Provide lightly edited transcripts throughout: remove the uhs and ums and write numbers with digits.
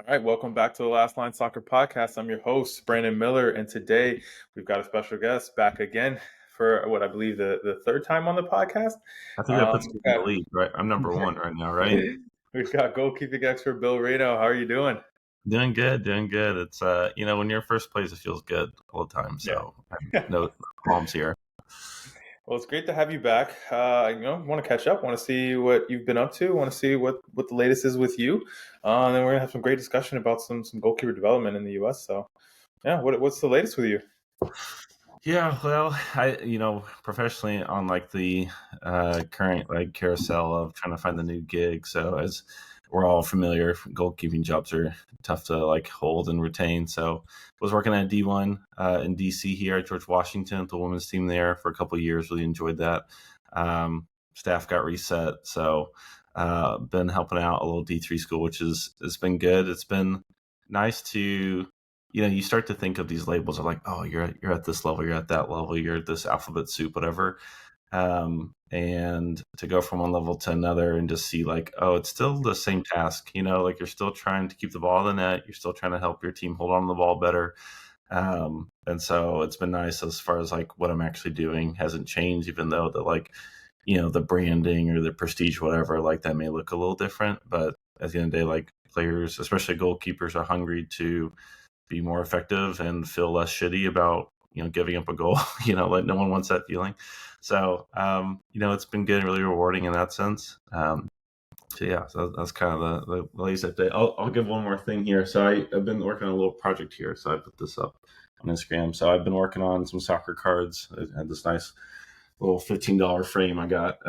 All right, welcome back to the Last Line Soccer Podcast. I'm your host, Brandon Miller, and today we've got a special guest back again for what I believe the third time on the podcast. I think that puts We've me in the lead, right? I'm number one right now, right? we've got goalkeeping expert Bill Reno. How are you doing? Doing good, doing good. It's when you're in first place, it feels good all the time. Yeah. So no qualms here. Well, it's great to have you back. Want to catch up, want to see what you've been up to, want to see what the latest is with you. And then we're gonna have some great discussion about some goalkeeper development in the U.S. So, yeah, what's the latest with you? Yeah, well, professionally on like the current like carousel of trying to find the new gig. So as we're all familiar, goalkeeping jobs are tough to like hold and retain. So I was working at D1 in DC here at George Washington, the women's team there for a couple of years. Really enjoyed that. Staff got reset, so been helping out a little D3 school, which it's been good. It's been nice to you start to think of these labels of like, oh, you're at this level, you're at that level, you're at this alphabet soup, whatever. And to go from one level to another and just see like, oh, it's still the same task, like you're still trying to keep the ball in the net, you're still trying to help your team hold on to the ball better. And so it's been nice as far as like what I'm actually doing hasn't changed, even though the branding or the prestige, whatever, like that may look a little different. But at the end of the day, like players, especially goalkeepers, are hungry to be more effective and feel less shitty about giving up a goal. Like no one wants that feeling. So it's been good, really rewarding in that sense. So that's kind of the latest update. I'll give one more thing here. So I've been working on a little project here. So I put this up on Instagram. So I've been working on some soccer cards. I had this nice little $15 frame I got,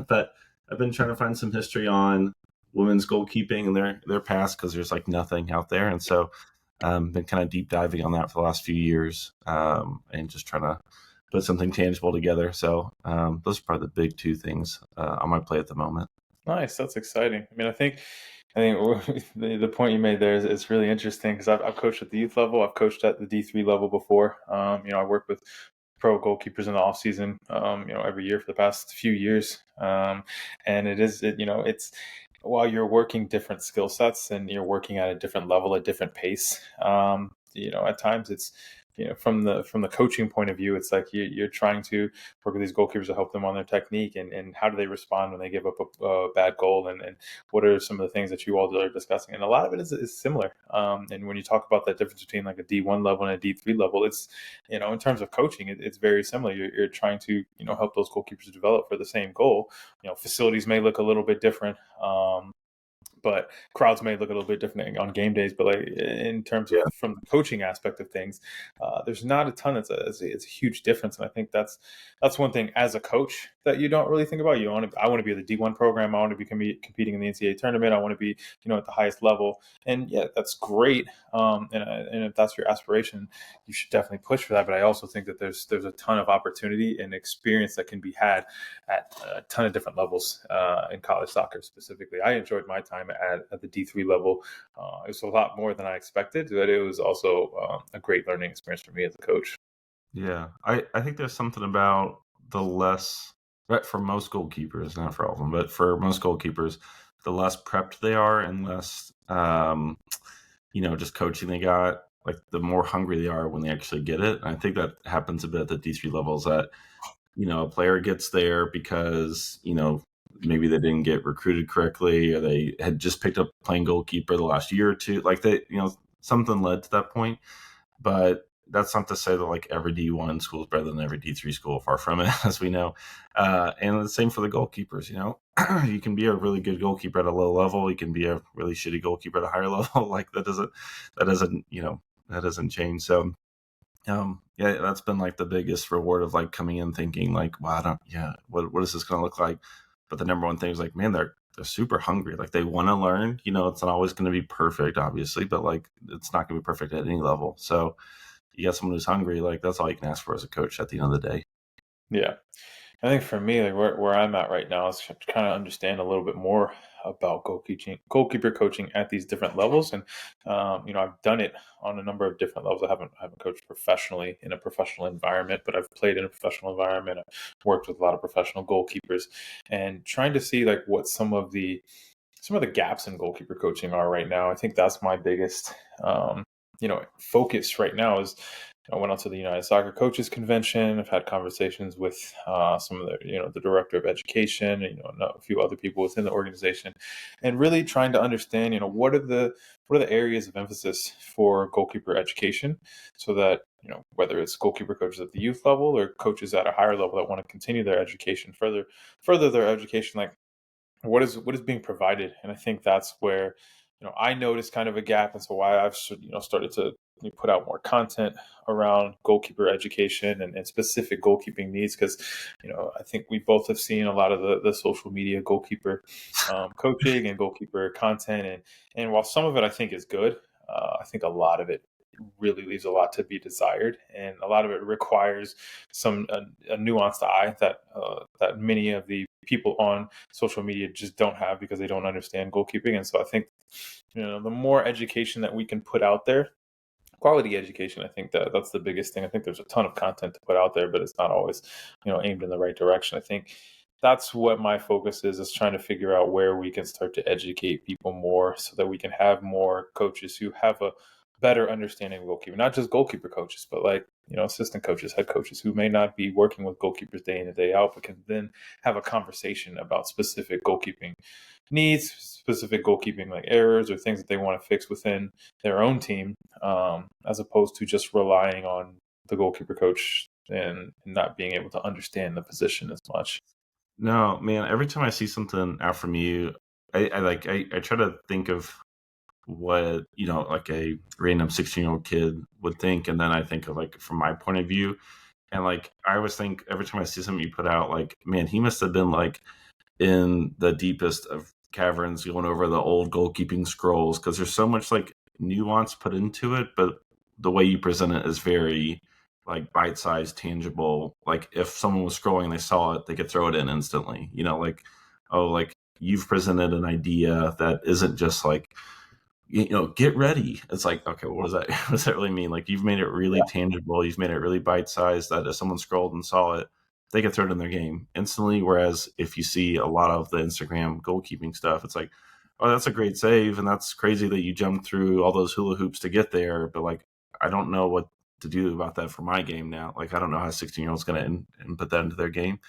but I've been trying to find some history on women's goalkeeping and their past, because there's like nothing out there. And so been kind of deep diving on that for the last few years, and just trying to put something tangible together. So those are probably the big two things on my plate at the moment. Nice, that's exciting. I mean, I think the point you made there is really interesting because I've coached at the youth level. I've coached at the D3 level before. I work with pro goalkeepers in the off season, every year for the past few years. And it's while you're working different skill sets and you're working at a different level, a different pace. At times it's from the coaching point of view, it's like you're trying to work with these goalkeepers to help them on their technique and how do they respond when they give up a bad goal, and what are some of the things that you all are discussing. And a lot of it is similar. And when you talk about that difference between like a D1 level and a D3 level, it's in terms of coaching, it's very similar. You're trying to help those goalkeepers develop for the same goal. Facilities may look a little bit different. But crowds may look a little bit different on game days. But like in terms of from the coaching aspect of things, there's not a ton. It's a huge difference, and I think that's one thing as a coach that you don't really think about. I want to be at the D1 program. I want to be competing in the NCAA tournament. I want to be at the highest level, and yeah, that's great. And if that's your aspiration, you should definitely push for that. But I also think that there's a ton of opportunity and experience that can be had at a ton of different levels in college soccer specifically. I enjoyed my time at the D3 level. It was a lot more than I expected, but it was also a great learning experience for me as a coach. Yeah, I think there's something about the less, right, for most goalkeepers, not for all of them, but for most goalkeepers, the less prepped they are and less, just coaching they got, like the more hungry they are when they actually get it. And I think that happens a bit at the D3 levels, that a player gets there because maybe they didn't get recruited correctly, or they had just picked up playing goalkeeper the last year or two, like something led to that point. But that's not to say that like every D1 school is better than every D3 school, far from it, as we know. And the same for the goalkeepers. You can be a really good goalkeeper at a low level, you can be a really shitty goalkeeper at a higher level. Like that doesn't change. So that's been like the biggest reward of like coming in thinking like, wow, what is this going to look like? But the number one thing is like, man, they're super hungry. Like they want to learn. It's not always going to be perfect, obviously, but like it's not going to be perfect at any level. So you got someone who's hungry, like that's all you can ask for as a coach at the end of the day. Yeah. I think for me, like where I'm at right now is to kind of understand a little bit more about goalkeeper coaching at these different levels. And I've done it on a number of different levels. I haven't coached professionally in a professional environment, but I've played in a professional environment. I've worked with a lot of professional goalkeepers, and trying to see like what some of the some of the gaps in goalkeeper coaching are right now. I think that's my biggest, focus right now is I went out to the United Soccer Coaches Convention. I've had conversations with some of the director of education, and, a few other people within the organization, and really trying to understand, what are the areas of emphasis for goalkeeper education, so that whether it's goalkeeper coaches at the youth level or coaches at a higher level that want to continue their education further their education, like what is being provided. And I think that's where I noticed kind of a gap, and so why I've started to put out more content around goalkeeper education and specific goalkeeping needs, because I think we both have seen a lot of the social media goalkeeper coaching and goalkeeper content, and while some of it I think is good, I think a lot of it really leaves a lot to be desired, and a lot of it requires some a nuanced eye that many of the people on social media just don't have, because they don't understand goalkeeping. And so I think the more education that we can put out there, quality education, I think that's the biggest thing. I think there's a ton of content to put out there, but it's not always aimed in the right direction. I think that's what my focus is trying to figure out where we can start to educate people more, so that we can have more coaches who have a better understanding of goalkeeping, not just goalkeeper coaches, but like assistant coaches, head coaches, who may not be working with goalkeepers day in and day out, but can then have a conversation about specific goalkeeping needs, specific goalkeeping like errors or things that they want to fix within their own team, as opposed to just relying on the goalkeeper coach and not being able to understand the position as much. No, man, every time I see something out from you, I try to think of what, like a random 16-year-old kid would think. And then I think of like from my point of view. And like I always think every time I see something you put out, like, man, he must have been like in the deepest of caverns going over the old goalkeeping scrolls, because there's so much like nuance put into it, but the way you present it is very like bite-sized, tangible. Like if someone was scrolling and they saw it, they could throw it in instantly. Like, oh, like you've presented an idea that isn't just like, get ready. It's like, okay, what does that what does that really mean? Like you've made it really tangible. You've made it really bite-sized, that if someone scrolled and saw it, they could throw it in their game instantly. Whereas if you see a lot of the Instagram goalkeeping stuff, it's like, oh, that's a great save, and that's crazy that you jumped through all those hula hoops to get there. But like, I don't know what to do about that for my game now. Like, I don't know how a 16-year-old's going to put that into their game.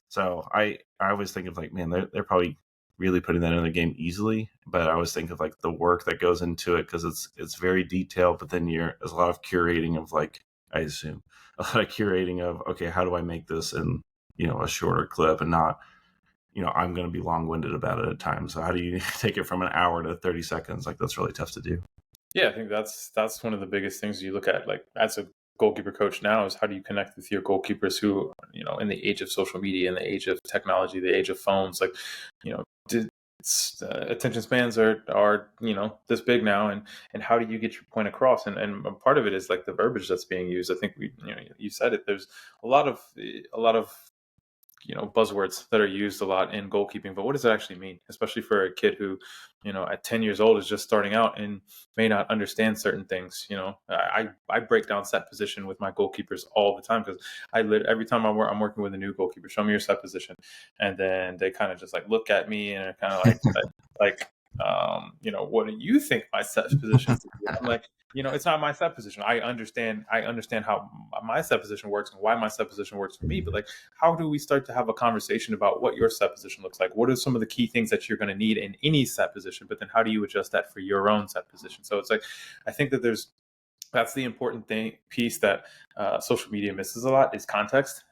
So I always think of like, man, they're probably really putting that in the game easily. But I always think of like the work that goes into it, because it's very detailed. But then there's a lot of curating of like, I assume a lot of curating of, okay, how do I make this in a shorter clip and not, I'm going to be long winded about it at times. So how do you take it from an hour to 30 seconds? Like that's really tough to do. Yeah, I think that's one of the biggest things you look at, like as a goalkeeper coach now, is how do you connect with your goalkeepers who, in the age of social media, in the age of technology, the age of phones, like, you know, attention spans are this big now, and how do you get your point across? And part of it is like the verbiage that's being used. I think you said it. There's a lot of buzzwords that are used a lot in goalkeeping, but what does it actually mean, especially for a kid who at 10 years old is just starting out and may not understand certain things. I break down set position with my goalkeepers all the time, because every time I'm working with a new goalkeeper, show me your set position, and then they kind of just like look at me and are kind of like what do you think my set position is? I'm like, it's not my set position. I understand how my set position works and why my set position works for me. But like, how do we start to have a conversation about what your set position looks like? What are some of the key things that you're going to need in any set position? But then how do you adjust that for your own set position? So it's like, I think that that's the important piece that social media misses a lot, is context,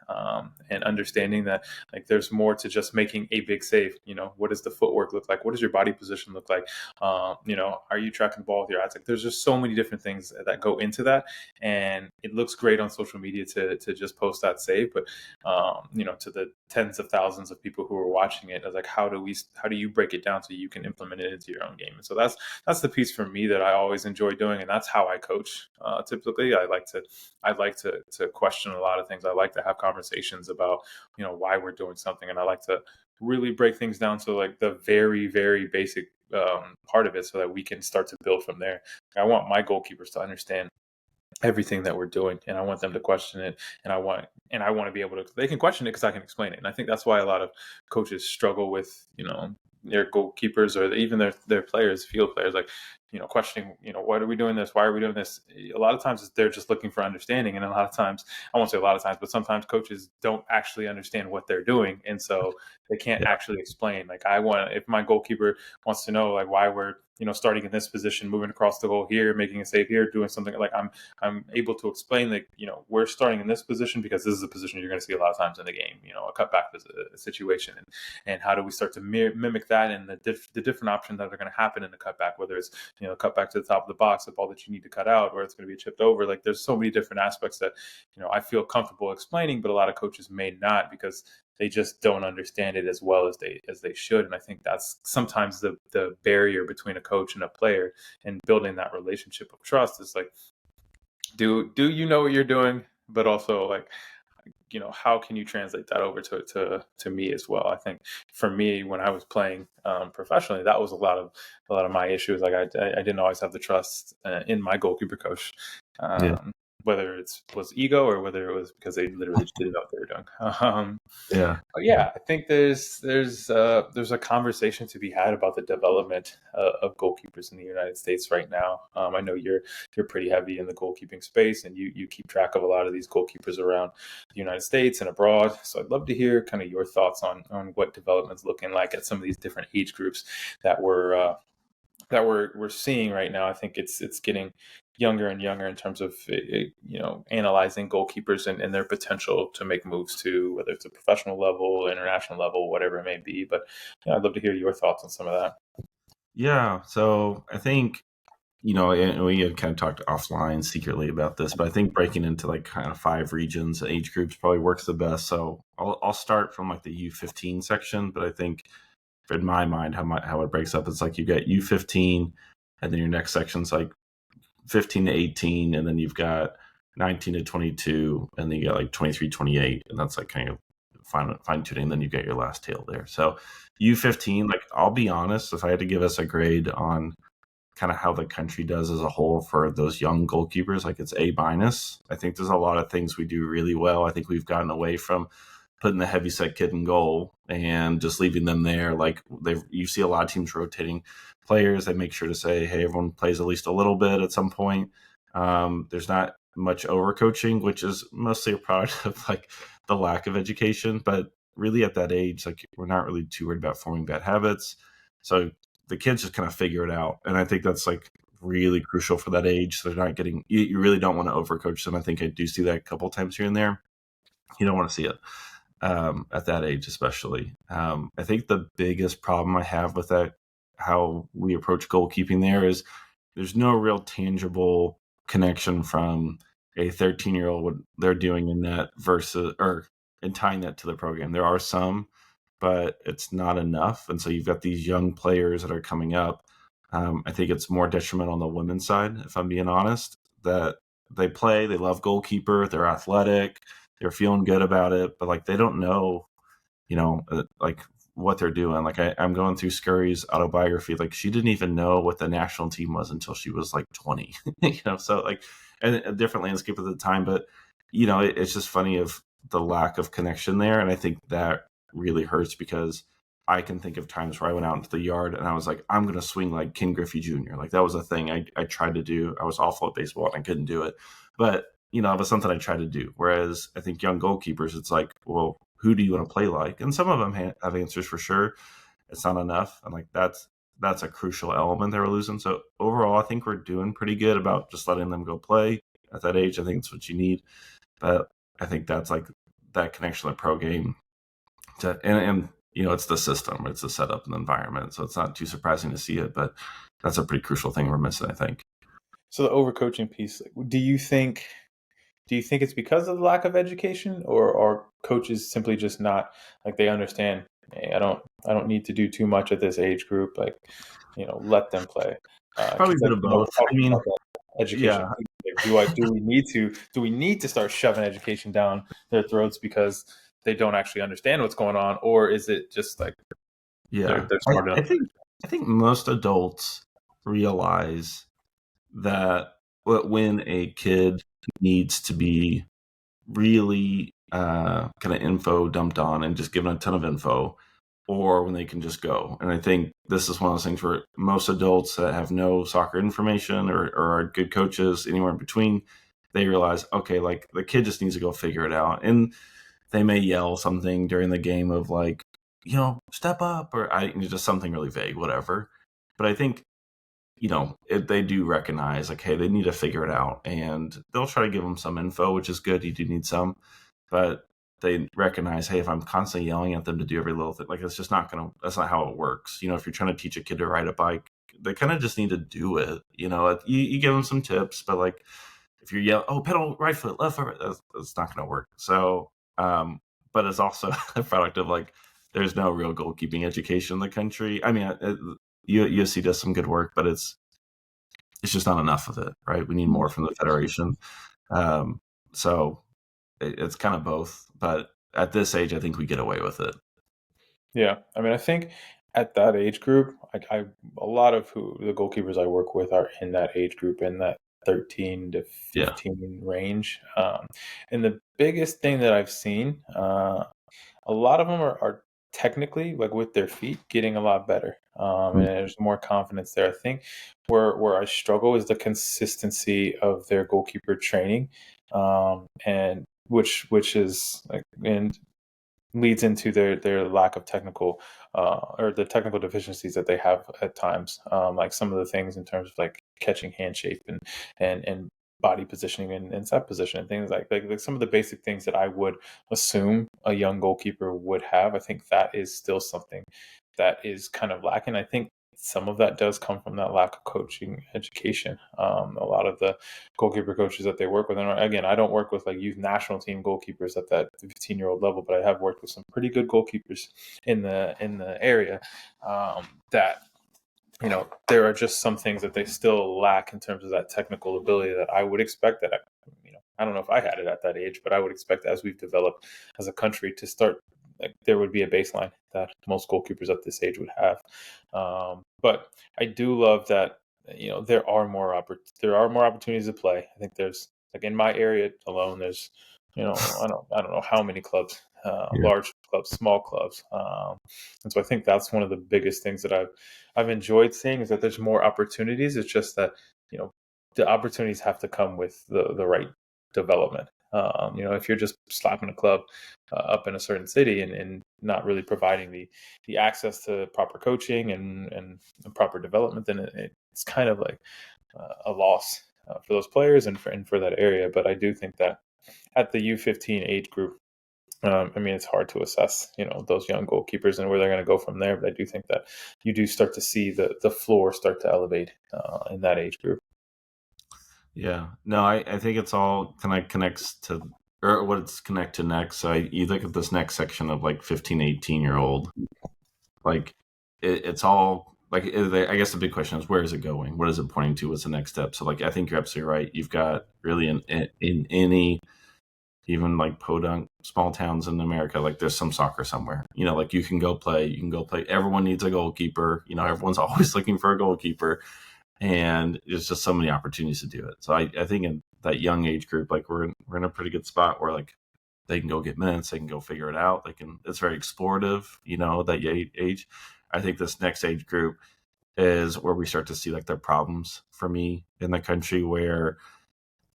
and understanding that like there's more to just making a big save. What does the footwork look like? What does your body position look like? Are you tracking the ball with your eyes? Like there's just so many different things that go into that, and it looks great on social media to just post that save, but to the tens of thousands of people who are watching it, like how do you break it down so you can implement it into your own game? And so that's the piece for me that I always enjoy doing, and that's how I coach. Typically, I like to question a lot of things. I like to have conversations about why we're doing something, and I like to really break things down to like the very, very basic part of it, so that we can start to build from there. I want my goalkeepers to understand everything that we're doing, and I want them to question it, and I want to be able to, they can question it because I can explain it. And I think that's why a lot of coaches struggle with their goalkeepers or even their players, field players, like, questioning, why are we doing this? Why are we doing this? A lot of times they're just looking for understanding. And a lot of times, I won't say a lot of times, but sometimes coaches don't actually understand what they're doing. And so they can't Yeah. actually explain. Like, if my goalkeeper wants to know, like, why we're, starting in this position, moving across the goal here, making a save here, doing something, like, I'm able to explain that, we're starting in this position because this is a position you're going to see a lot of times in the game, a cutback situation. And how do we start to mimic that and the different options that are going to happen in the cutback, whether it's, cut back to the top of the box, the ball that you need to cut out, or it's going to be chipped over. Like, there's so many different aspects that, I feel comfortable explaining, but a lot of coaches may not, because they just don't understand it as well as they should. And I think that's sometimes the barrier between a coach and a player, and building that relationship of trust is like, do you know what you're doing? But also, like, how can you translate that over to me as well? I think for me, when I was playing professionally, that was a lot of my issues. Like, I didn't always have the trust in my goalkeeper coach, Yeah. whether it was ego or whether it was because they literally didn't know what they were doing. Yeah. But yeah, I think there's a conversation to be had about the development of goalkeepers in the United States right now. I know you're pretty heavy in the goalkeeping space, and you keep track of a lot of these goalkeepers around the United States and abroad. So I'd love to hear kind of your thoughts on what development's looking like at some of these different age groups that we're seeing right now. I think it's getting younger and younger in terms of analyzing goalkeepers and their potential to make moves to, whether it's a professional level, international level, whatever it may be. But I'd love to hear your thoughts on some of that. Yeah. So I think, and we had kind of talked offline secretly about this, but I think breaking into like kind of 5 regions, age groups probably works the best. So I'll start from like the U15 section, but I think in my mind, how it breaks up, it's like you got U15, and then your next section's like 15 to 18, and then you've got 19 to 22, and then you got like 23, 28, and that's like kind of fine tuning. Then you get your last tail there. So U15, like, I'll be honest, if I had to give us a grade on kind of how the country does as a whole for those young goalkeepers, like, it's A minus. I think there's a lot of things we do really well. I think we've gotten away from putting the heavyset kid in goal and just leaving them there. Like, you see a lot of teams rotating players. They make sure to say, hey, everyone plays at least a little bit at some point. There's not much overcoaching, which is mostly a product of like the lack of education. But really at that age, like, we're not really too worried about forming bad habits. So the kids just kind of figure it out. And I think that's like really crucial for that age. So they're not getting, you really don't want to overcoach them. I think I do see that a couple times here and there. You don't want to see it at that age, especially. I think the biggest problem I have with that, how we approach goalkeeping there, is there's no real tangible connection from a 13-year-old, what they're doing in net versus, or and tying that to the program. There are some, but it's not enough. And so you've got these young players that are coming up. I think it's more detrimental on the women's side, if I'm being honest, that they play, they love goalkeeper, they're athletic, they're feeling good about it, but like, they don't know, like, what they're doing. Like, I'm going through Scurry's autobiography. Like, she didn't even know what the national team was until she was like 20, so like, and a different landscape at the time, but it's just funny of the lack of connection there. And I think that really hurts, because I can think of times where I went out into the yard and I was like, I'm going to swing like Ken Griffey Jr. Like, that was a thing I tried to do. I was awful at baseball and I couldn't do it. But, it was something I tried to do. Whereas I think young goalkeepers, it's like, well, who do you want to play like? And some of them have answers for sure. It's not enough. And like, that's a crucial element that we're losing. So overall, I think we're doing pretty good about just letting them go play at that age. I think it's what you need. But I think that's like that connection to the pro game. And it's the system, it's the setup and the environment. So it's not too surprising to see it, but that's a pretty crucial thing we're missing, I think. So the overcoaching piece, do you think it's because of the lack of education, or are coaches simply just not, like, they understand, hey, I don't need to do too much at this age group, like, let them play. Probably a 'Cause, bit like, of both. I talking mean, about that education, yeah, like, do we need to start shoving education down their throats because they don't actually understand what's going on, or is it just like yeah. they're smart enough? I think most adults realize that when a kid needs to be really kind of info dumped on and just given a ton of info, or when they can just go. And I think this is one of those things where most adults that have no soccer information or are good coaches anywhere in between, they realize, okay, like the kid just needs to go figure it out. And they may yell something during the game of like, step up, or just something really vague, whatever. But I think, they do recognize like, hey, they need to figure it out, and they'll try to give them some info, which is good. You do need some, but they recognize, hey, if I'm constantly yelling at them to do every little thing, like that's not how it works. If you're trying to teach a kid to ride a bike, they kind of just need to do it. You give them some tips, but like if you're yelling, oh, pedal right foot, left foot, that's not going to work. So, but it's also a product of like, there's no real goalkeeping education in the country. I mean, USC does some good work, but it's just not enough of it, right? We need more from the federation. So it's kind of both, but at this age, I think we get away with it. Yeah, I mean, I think at that age group, a lot of the goalkeepers I work with are in that age group, in that 13 to Yeah. 15 range. And the biggest thing that I've seen, a lot of them are technically, like with their feet, getting a lot better. And there's more confidence there. I think where I struggle is the consistency of their goalkeeper training, and which is like, and leads into their lack of technical, or the technical deficiencies that they have at times, like some of the things in terms of like catching hand shape and body positioning and set position and things like some of the basic things that I would assume a young goalkeeper would have. I think that is still something that is kind of lacking. I think some of that does come from that lack of coaching education. A lot of the goalkeeper coaches that they work with, and again, I don't work with like youth national team goalkeepers at that 15-year-old level, but I have worked with some pretty good goalkeepers in the area, that there are just some things that they still lack in terms of that technical ability that I would expect that I don't know if I had it at that age, but I would expect as we've developed as a country to start, like there would be a baseline that most goalkeepers at this age would have. But I do love that there are more opportunities to play. I think there's, like in my area alone, there's I don't know how many clubs, Yeah. large clubs, small clubs, and so I think that's one of the biggest things that I've enjoyed seeing, is that there's more opportunities. It's just that the opportunities have to come with the right development. If you're just slapping a club up in a certain city and not really providing the access to proper coaching and proper development, then it's kind of like a loss for those players and for that area. But I do think that at the U15 age group, I mean, it's hard to assess, those young goalkeepers and where they're going to go from there. But I do think that you do start to see the floor start to elevate in that age group. Yeah. No, I think it's all kind of connects to, or what it's connect to next. So you look at this next section of like 15, 18-year-old, like it's all like, I guess the big question is, where is it going? What is it pointing to? What's the next step? So like, I think you're absolutely right. You've got really in any, even like podunk small towns in America, like there's some soccer somewhere, like you can go play. Everyone needs a goalkeeper. Everyone's always looking for a goalkeeper, and there's just so many opportunities to do it. So I think in that young age group, like we're in a pretty good spot where like they can go get minutes, they can go figure it out. It's very explorative, that age. I think this next age group is where we start to see like the problems for me in the country, where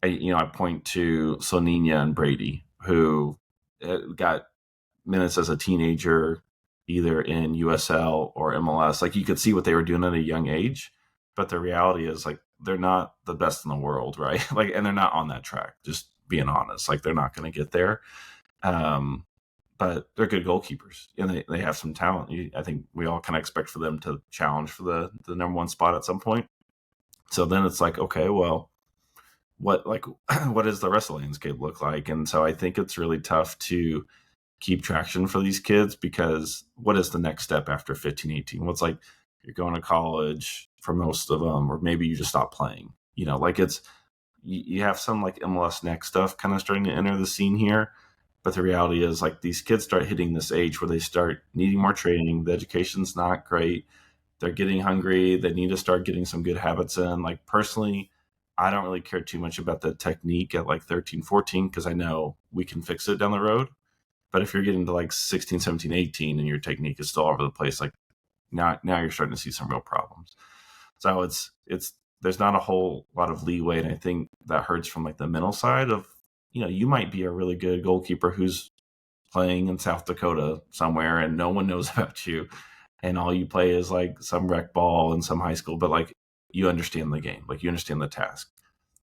I point to Sonina and Brady, who got minutes as a teenager, either in USL or MLS. Like you could see what they were doing at a young age, but the reality is like they're not the best in the world, right? Like, and they're not on that track. Just being honest, like they're not going to get there. But they're good goalkeepers, and they have some talent. I think we all kind of expect for them to challenge for the number one spot at some point. So then it's like, okay, well, what does the rest of the landscape look like? And so I think it's really tough to keep traction for these kids, because what is the next step after 15, 18? What's like, you're going to college for most of them, or maybe you just stop playing, like you have some like MLS next stuff kind of starting to enter the scene here. But the reality is like these kids start hitting this age where they start needing more training. The education's not great. They're getting hungry. They need to start getting some good habits in. Like personally, I don't really care too much about the technique at like 13, 14, because I know we can fix it down the road. But if you're getting to like 16, 17, 18 and your technique is still all over the place, like now you're starting to see some real problems. So it's there's not a whole lot of leeway, and I think that hurts from like the mental side of, you might be a really good goalkeeper who's playing in South Dakota somewhere and no one knows about you, and all you play is like some rec ball in some high school, but like you understand the game, like you understand the task.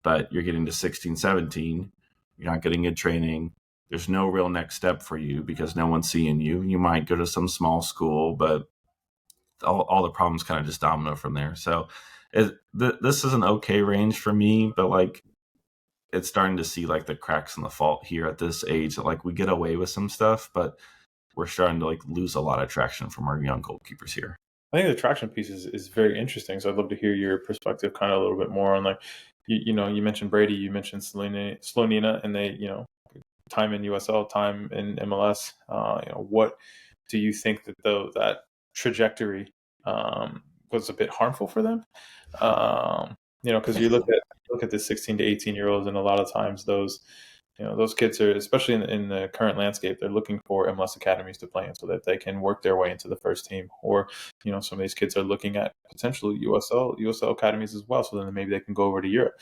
But you're getting to 16, 17, you're not getting good training. There's no real next step for you because no one's seeing you. You might go to some small school, but all the problems kind of just domino from there. So this is an okay range for me, but like it's starting to see like the cracks in the fault here at this age that like we get away with some stuff, but we're starting to like lose a lot of traction from our young goalkeepers here. I think the traction piece is very interesting. So I'd love to hear your perspective kind of a little bit more on like, you mentioned Brady, you mentioned Slonina, and they, time in USL, time in MLS. What do you think that that trajectory was a bit harmful for them? Because you look at the 16 to 18-year-olds, and a lot of times those kids are, especially in the current landscape, they're looking for MLS academies to play in so that they can work their way into the first team. Or, some of these kids are looking at potential USL academies as well, so then maybe they can go over to Europe.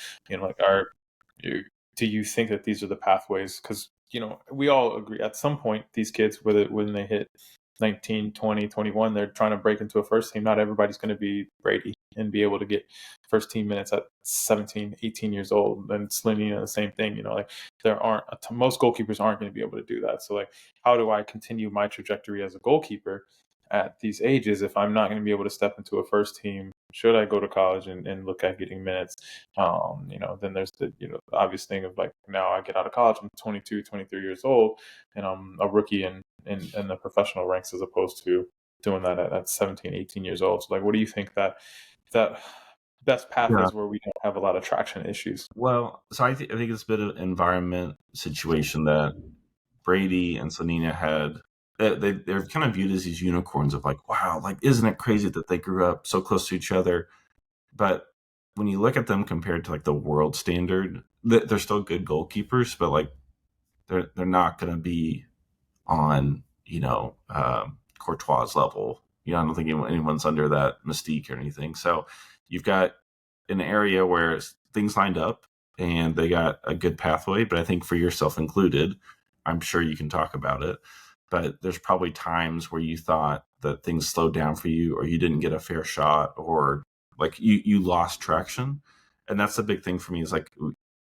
Do you think that these are the pathways? Because, we all agree at some point, these kids, when they hit 19, 20, 21, they're trying to break into a first team. Not everybody's going to be Brady and be able to get first team minutes at 17, 18 years old. And Slynny, the same thing, like most goalkeepers aren't going to be able to do that. So like, how do I continue my trajectory as a goalkeeper at these ages if I'm not going to be able to step into a first team? Should I go to college and look at getting minutes? Then there's the obvious thing of like, now I get out of college, I'm 22, 23 years old, and I'm a rookie in the professional ranks, as opposed to doing that at 17, 18 years old. So like, what do you think that best path Yeah. is where we don't have a lot of traction issues? Well, so I think it's a bit of an environment situation that Brady and Sonina had. They're kind of viewed as these unicorns of like, wow, like isn't it crazy that they grew up so close to each other? But when you look at them compared to like the world standard, they're still good goalkeepers, but like they're not going to be on Courtois level. I don't think anyone's under that mystique or anything. So you've got an area where things lined up and they got a good pathway, but I think for yourself included, I'm sure you can talk about it, but there's probably times where you thought that things slowed down for you, or you didn't get a fair shot, or like you lost traction. And that's the big thing for me is like,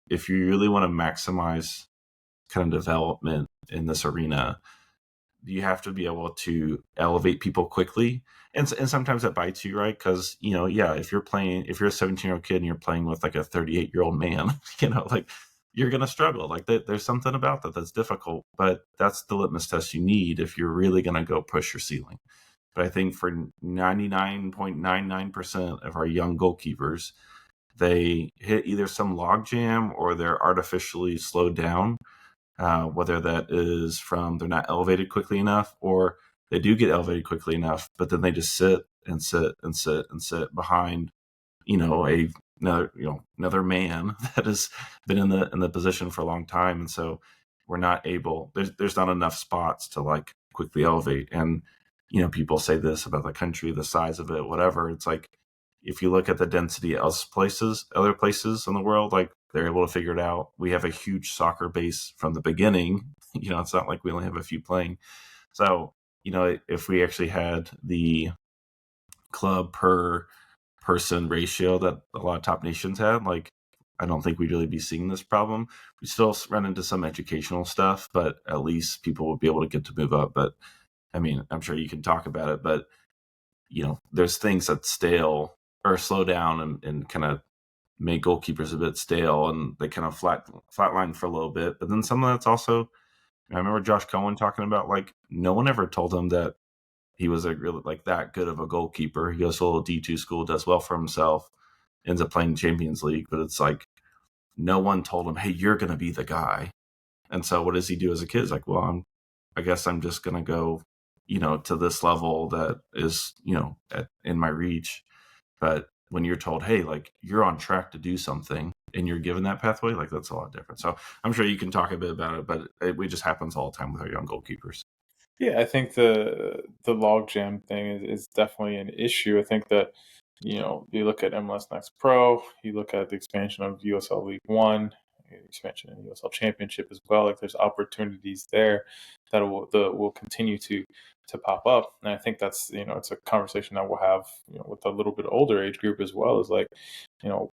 if you really want to maximize kind of development in this arena, you have to be able to elevate people quickly. And sometimes that bites you, right? Because, if you're a 17-year-old kid and you're playing with like a 38-year-old man, like you're going to struggle. Like there's something about that's difficult, but that's the litmus test you need if you're really going to go push your ceiling. But I think for 99.99% of our young goalkeepers, they hit either some logjam or they're artificially slowed down, whether that is from they're not elevated quickly enough, or they do get elevated quickly enough, but then they just sit and sit and sit and sit behind, another man that has been in the position for a long time, and so we're not able. There's not enough spots to like quickly elevate, and people say this about the country, the size of it, whatever. It's like if you look at the density of other places in the world, like they're able to figure it out. We have a huge soccer base from the beginning. It's not like we only have a few playing. So, if we actually had the club per person ratio that a lot of top nations have, like, I don't think we'd really be seeing this problem. We still run into some educational stuff, but at least people will be able to get to move up. But I mean, I'm sure you can talk about it, but there's things that stale or slow down and kind of make goalkeepers a bit stale, and they kind of flatline for a little bit. But then some of that's also, I remember Josh Cohen talking about like no one ever told him that he was a really like that good of a goalkeeper. He goes to a little D2 school, does well for himself, ends up playing Champions League, but it's like no one told him, hey, you're going to be the guy. And so what does he do as a kid? He's like, well, I guess I'm just going to go, to this level that is, in my reach. But when you're told, hey, like you're on track to do something and you're given that pathway, like that's a lot different. So I'm sure you can talk a bit about it, but it just happens all the time with our young goalkeepers. Yeah, I think the logjam thing is definitely an issue. I think that you look at MLS Next Pro, you look at the expansion of USL League One, expansion in USL Championship as well. Like there's opportunities there that will continue to pop up, and I think that's it's a conversation that we'll have with a little bit older age group as well. Is like you know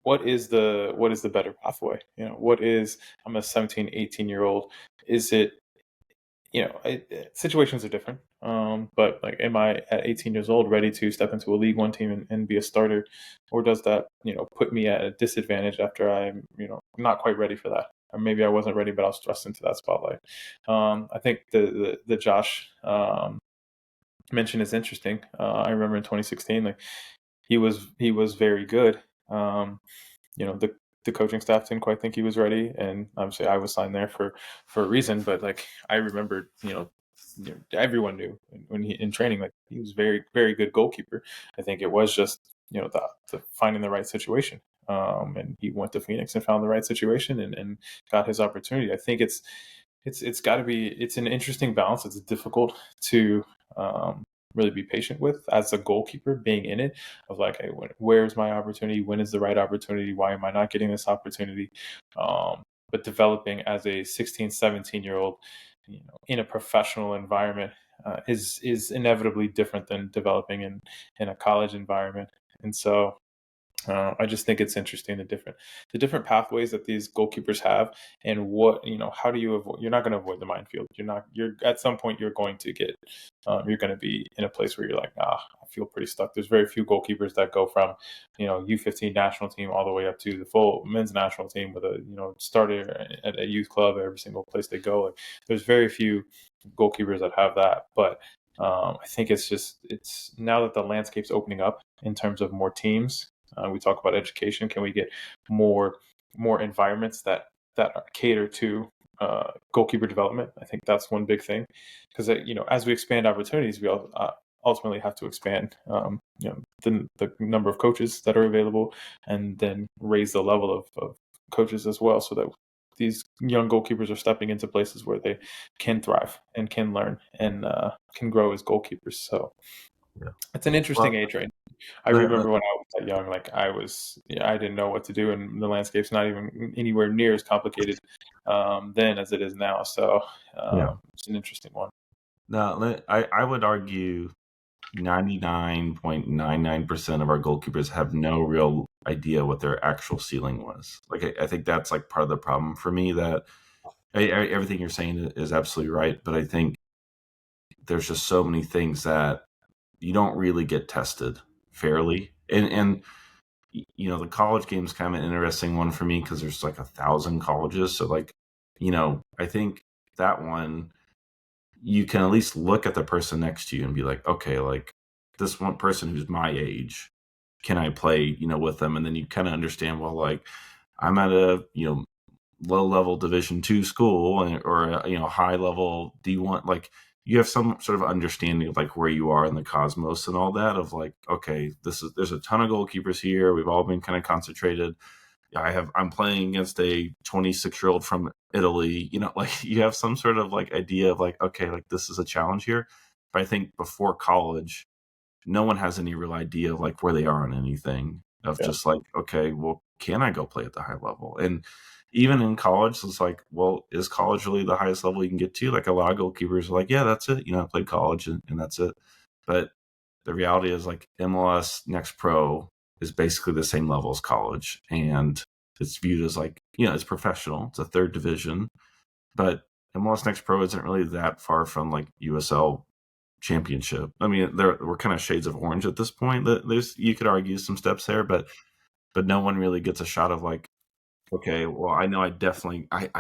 what is the better pathway? What is I'm a 17, 18-year old. Is it situations are different. But like, am I at 18 years old ready to step into a League One team and be a starter, or does that put me at a disadvantage after I'm not quite ready for that, or maybe I wasn't ready, but I was thrust into that spotlight. I think the Josh mention is interesting. I remember in 2016, like he was very good. The coaching staff didn't quite think he was ready, and obviously I was signed there for a reason. But like I remember, everyone knew when he in training, like he was very very good goalkeeper. I think it was just the finding the right situation. And he went to Phoenix and found the right situation and got his opportunity. I think it's got to be it's an interesting balance. It's difficult to really be patient with as a goalkeeper being in it of like, hey, where's my opportunity? When is the right opportunity? Why am I not getting this opportunity? But developing as a 16, 17-year old, in a professional environment is inevitably different than developing in a college environment. And so I just think it's interesting the different pathways that these goalkeepers have, and how do you avoid? You're not going to avoid the minefield. You're at some point you're going to get you're going to be in a place where you're like, I feel pretty stuck. There's very few goalkeepers that go from U15 national team all the way up to the full men's national team with a starter at a youth club every single place they go. Like there's very few goalkeepers that have that, but I think it's now that the landscape's opening up in terms of more teams. We talk about education. Can we get more environments that cater to goalkeeper development? I think that's one big thing, because as we expand opportunities, we ultimately have to expand the number of coaches that are available, and then raise the level of coaches as well, so that these young goalkeepers are stepping into places where they can thrive and can learn and can grow as goalkeepers. So Yeah. it's an interesting Well, age right. I the, remember when I was that young, like I didn't know what to do, and the landscape's not even anywhere near as complicated then as it is now. So yeah. it's an interesting one. Now, I would argue 99.99% of our goalkeepers have no real idea what their actual ceiling was. Like, I think that's like part of the problem for me. That everything you're saying is absolutely right, but I think there's just so many things that you don't really get tested fairly. And the college game is kind of an interesting one for me because there's like 1,000 colleges. So like, I think that one you can at least look at the person next to you and be like, okay, like this one person who's my age, can I play, with them? And then you kind of understand, well, like I'm at a, low level Division 2 school or high level D1, like you have some sort of understanding of like where you are in the cosmos and all that of like, okay, there's a ton of goalkeepers here. We've all been kind of concentrated. I'm playing against a 26-year-old from Italy, like you have some sort of like idea of like, okay, like this is a challenge here. But I think before college, no one has any real idea of like where they are on anything of Yeah, just like, okay, well, can I go play at the high level? And even in college, it's like, well, is college really the highest level you can get to? Like a lot of goalkeepers are like, yeah, that's it. I played college and that's it. But the reality is like MLS Next Pro is basically the same level as college. And it's viewed as like, it's professional. It's a third division. But MLS Next Pro isn't really that far from like USL Championship. I mean, we're kind of shades of orange at this point. There's you could argue some steps there, but no one really gets a shot of like, okay, well, I know I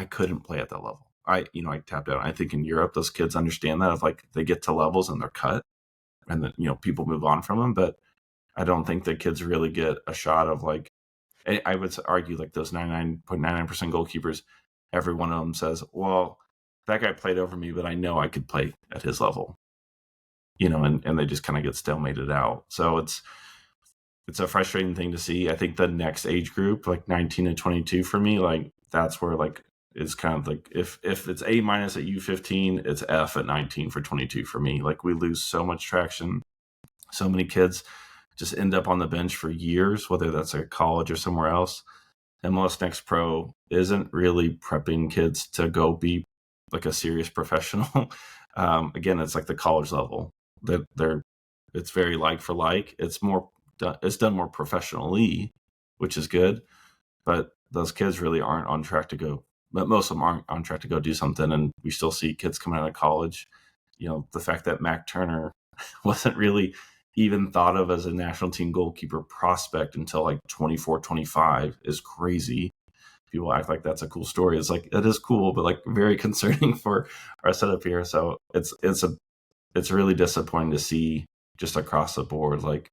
couldn't play at that level. I tapped out. I think in Europe, those kids understand that of like they get to levels and they're cut, and then people move on from them. But I don't think the kids really get a shot of like. I would argue like those 99.99% goalkeepers, every one of them says, "Well, that guy played over me, but I know I could play at his level." And they just kind of get stalemated out. So it's a frustrating thing to see. I think the next age group, like 19 to 22 for me, like that's where like it's kind of like if it's A minus at U15, it's F at 19 for 22 for me. Like we lose so much traction. So many kids just end up on the bench for years, whether that's at college or somewhere else. MLS Next Pro isn't really prepping kids to go be like a serious professional. Again, it's like the college level that it's very like for like. It's done more professionally, which is good, but those kids really aren't on track to go. But most of them aren't on track to go do something, and we still see kids coming out of college. The fact that Mac Turner wasn't really even thought of as a national team goalkeeper prospect until like 24, 25 is crazy. People act like that's a cool story. It's like, it is cool, but like very concerning for our setup here. So it's really disappointing to see just across the board, like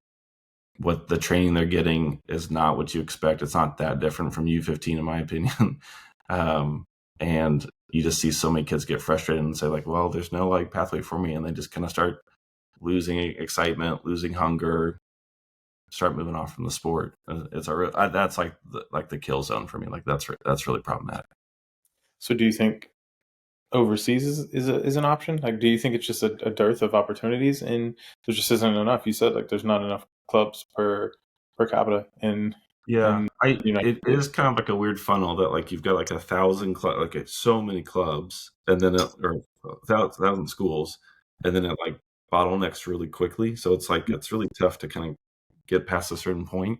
what the training they're getting is not what you expect. It's not that different from U15 in my opinion. And you just see so many kids get frustrated and say like, well, there's no like pathway for me. And they just kind of start losing excitement, losing hunger, start moving off from the sport. That's like the kill zone for me. Like that's really problematic. So do you think overseas is an option? Like, do you think it's just a dearth of opportunities and there just isn't enough? You said like there's not enough clubs per capita Yeah, in the United it States. is kind of like a weird funnel that like you've got like 1,000 like so many clubs, and then or 1,000 schools, and then it like bottlenecks really quickly. So it's like it's really tough to kind of get past a certain point.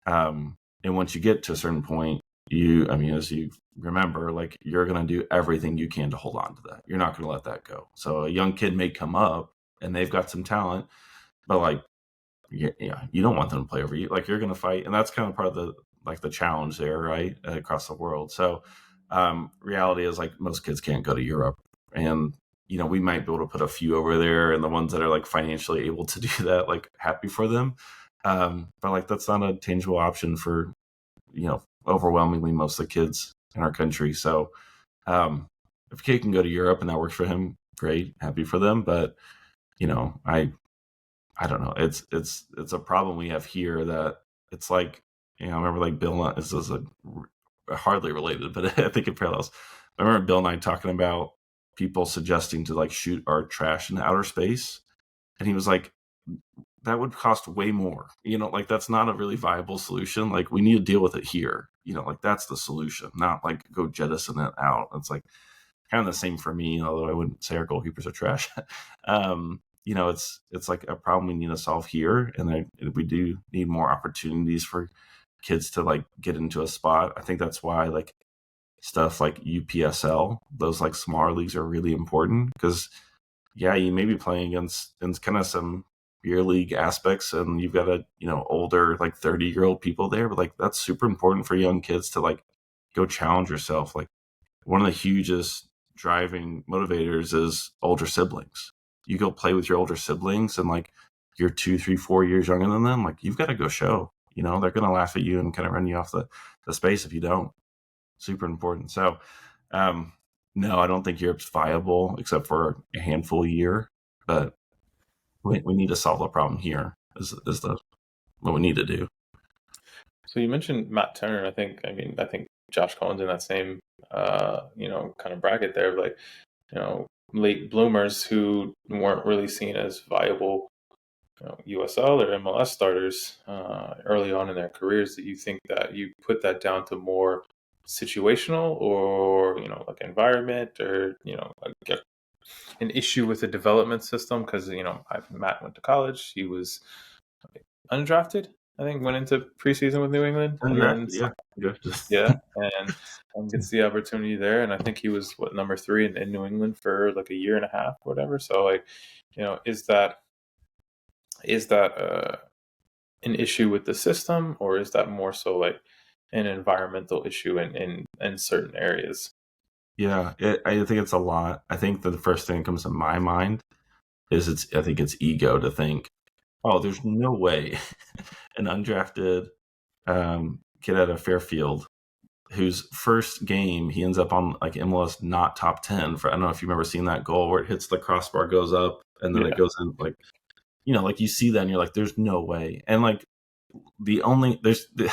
And once you get to a certain point, I mean, as you remember, like you're going to do everything you can to hold on to that. You're not going to let that go. So a young kid may come up and they've got some talent, but like, yeah, you don't want them to play over you. Like you're going to fight. And that's kind of part of the challenge there, right? Across the world. So, reality is like most kids can't go to Europe, and we might be able to put a few over there, and the ones that are like financially able to do that, like happy for them. But like that's not a tangible option for overwhelmingly most of the kids in our country. So if a kid can go to Europe and that works for him, great, happy for them. But I don't know. It's a problem we have here that it's like I remember like Bill. This is hardly related, but I think it parallels. I remember Bill and I talking about people suggesting to like shoot our trash in outer space, and he was like, that would cost way more. Like that's not a really viable solution. Like we need to deal with it here. Like that's the solution, not like go jettison it out. It's like kind of the same for me, although I wouldn't say our goalkeepers are trash. It's like a problem we need to solve here, and we do need more opportunities for kids to like get into a spot. I think that's why like stuff like UPSL, those like smaller leagues are really important because yeah, you may be playing against in kind of some beer league aspects, and you've got older like 30-year-old people there, but like that's super important for young kids to like go challenge yourself. Like one of the hugest driving motivators is older siblings. You go play with your older siblings and like you're 2, 3, 4 years younger than them, like you've got to go show. They're gonna laugh at you and kind of run you off the space if you don't. Super important. So no, I don't think Europe's viable except for a handful a year. But we need to solve the problem here. Is what we need to do. So you mentioned Matt Turner. I think Josh Cohen's in that same kind of bracket there of like, late bloomers who weren't really seen as viable, USL or MLS starters early on in their careers. That you think that you put that down to more situational or like environment or like an issue with the development system? Because Matt went to college. He was undrafted. I think went into preseason with New England, and then Yeah. yeah, and gets the opportunity there. And I think he was number 3 in New England for like a year and a half, or whatever. So like, is that an issue with the system, or is that more so like an environmental issue in certain areas? Yeah, I think it's a lot. I think that the first thing that comes to my mind is I think it's ego to think, oh, there's no way an undrafted kid out of Fairfield whose first game he ends up on like MLS not top 10 for. I don't know if you've ever seen that goal where it hits the crossbar, goes up, and then it Yeah, goes in like like you see that and you're like, there's no way. And like the only there's the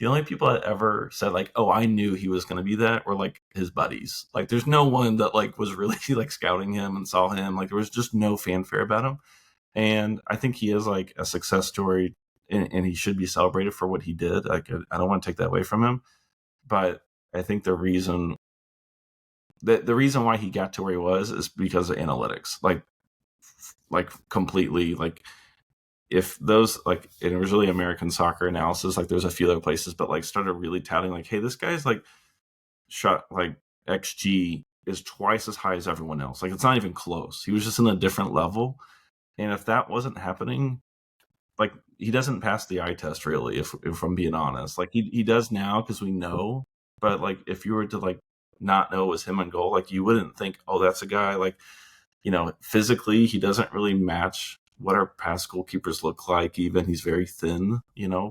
only people that ever said like, oh, I knew he was going to be that were like his buddies. Like there's no one that like was really like scouting him and saw him. Like there was just no fanfare about him. And I think he is like a success story, and he should be celebrated for what he did. Like I don't want to take that away from him, but I think the reason why he got to where he was is because of analytics. Like completely like if those like it was really American soccer analysis, like there's a few other places, but like started really touting like, hey, this guy's like shot like XG is twice as high as everyone else. Like it's not even close. He was just in a different level. And if that wasn't happening, like he doesn't pass the eye test really, if I'm being honest. Like he does now because we know, but like if you were to like not know it was him in goal, like you wouldn't think, oh, that's a guy like, physically he doesn't really match what our past goalkeepers look like. Even he's very thin,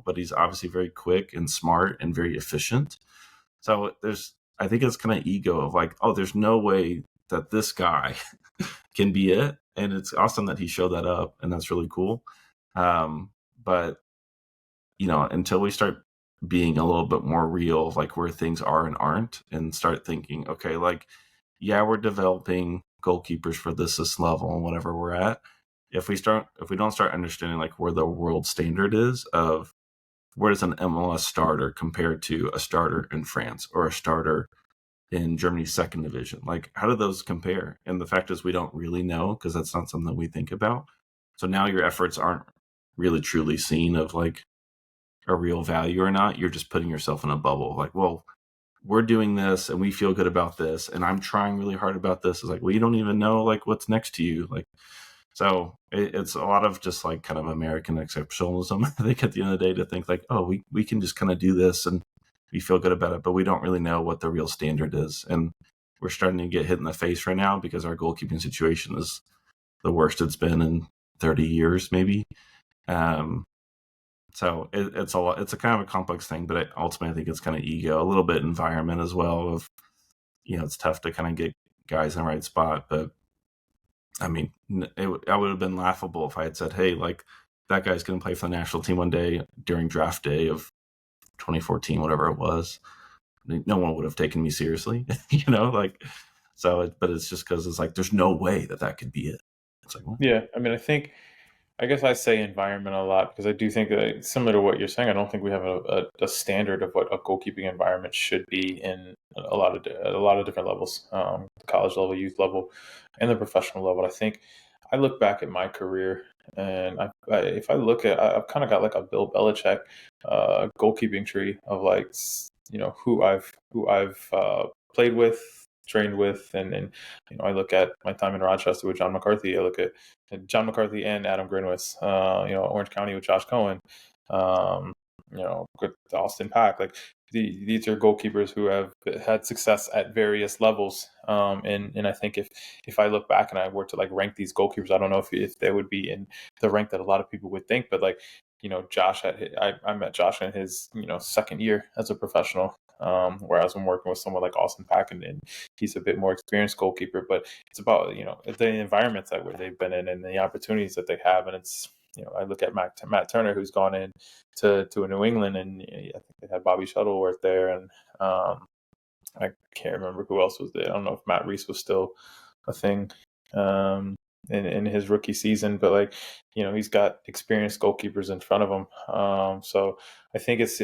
but he's obviously very quick and smart and very efficient. So I think it's kind of ego of like, oh, there's no way that this guy can be it. And it's awesome that he showed that up, and that's really cool. But until we start being a little bit more real of like where things are and aren't, and start thinking, okay, like, yeah, we're developing goalkeepers for this level and whatever we're at. If we don't start understanding like where the world standard is of where does an MLS starter compare to a starter in France or a starter in Germany's second division? Like, how do those compare? And the fact is, we don't really know because that's not something we think about. So now your efforts aren't really truly seen of like a real value or not. You're just putting yourself in a bubble. Like, well, we're doing this and we feel good about this, and I'm trying really hard about this. It's like, well, you don't even know like what's next to you. Like, so it's a lot of just like kind of American exceptionalism. I think at the end of the day to think like, oh, we can just kind of do this and we feel good about it, but we don't really know what the real standard is. And we're starting to get hit in the face right now because our goalkeeping situation is the worst it's been in 30 years, maybe. So it's a lot. It's a kind of a complex thing, but ultimately I think it's kind of ego, a little bit environment as well. Of it's tough to kind of get guys in the right spot, but I mean, I would have been laughable if I had said, "Hey, like that guy's going to play for the national team one day during draft day of 2014, whatever it was." No one would have taken me seriously, like so. But it's just because it's like there's no way that could be it. It's like, what? Yeah, I mean, I guess I say environment a lot because I do think that similar to what you're saying, I don't think we have a standard of what a goalkeeping environment should be in a lot of different levels, the college level, youth level, and the professional level. I think I look back at my career, and if I look at, I've kind of got like a Bill Belichick goalkeeping tree of like who I've played with, trained with, and I look at my time in Rochester with John McCarthy. I look at John McCarthy and Adam Grinwis, Orange County with Josh Cohen, with Austin Pack. Like these are goalkeepers who have had success at various levels. And I think if I look back and I were to like rank these goalkeepers, I don't know if they would be in the rank that a lot of people would think, but like, Josh I met Josh in his, second year as a professional. Whereas I'm working with someone like Austin Pack, and he's a bit more experienced goalkeeper, but it's about, the environments that where they've been in and the opportunities that they have. And it's, I look at Matt Turner, who's gone in to a New England, and I think they had Bobby Shuttleworth there, and I can't remember who else was there. I don't know if Matt Reese was still a thing. In his rookie season, but like, he's got experienced goalkeepers in front of him. So I think it's